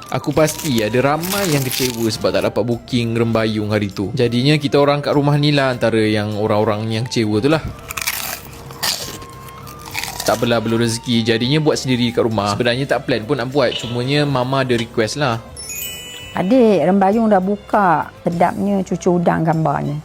Aku pasti ada ramai yang kecewa sebab tak dapat booking rembayung hari tu. Jadinya kita orang kat rumah ni lah antara yang orang-orang yang kecewa tu lah. Tak apalah, belum rezeki, jadinya buat sendiri kat rumah. Sebenarnya tak plan pun nak buat, cumanya mama ada request lah. Adik, rembayung dah buka. Sedapnya cucu udang gambarnya.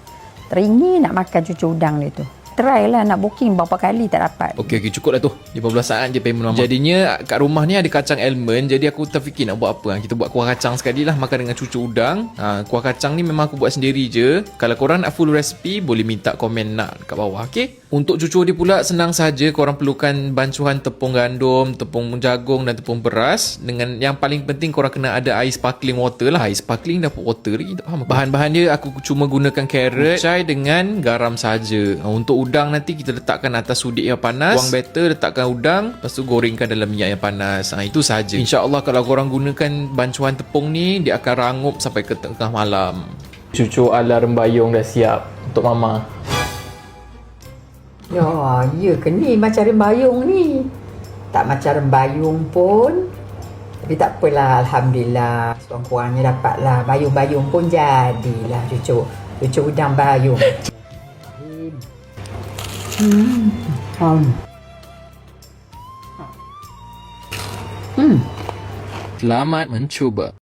Teringin nak makan cucu udang dia tu. Try lah nak booking berapa kali tak dapat. Okey, cukup lah tu. 15 saat je payment mama. Jadinya kat rumah ni ada kacang almond. Jadi aku terfikir nak buat apa. Kita buat kuah kacang sekali lah, makan dengan cucu udang. Kuah kacang ni memang aku buat sendiri je. Kalau korang nak full recipe, boleh minta komen nak kat bawah. Okay? Untuk cucu dia pula senang saja. Korang perlukan bancuhan tepung gandum, tepung jagung dan tepung beras. Dengan yang paling penting korang kena ada air sparkling water lah. Air sparkling dapat water lagi, tak faham. Bahan-bahan dia aku cuma gunakan carrot, cai dengan garam saja. Untuk udang nanti kita letakkan atas sudik yang panas, tuang batter, letakkan udang, lepas tu gorengkan dalam minyak yang panas. Itu saja. InsyaAllah kalau korang gunakan bancuhan tepung ni, dia akan rangup sampai ke tengah malam. Cucu ala rembayung dah siap untuk mama. Ya ke ni macam rembayung ni? Tak macam rembayung pun. Tapi tak apalah, Alhamdulillah. Sekurang-kurangnya dapatlah. Bayung-bayung pun jadilah cucu. Cucu udang bayung. Selamat mencuba.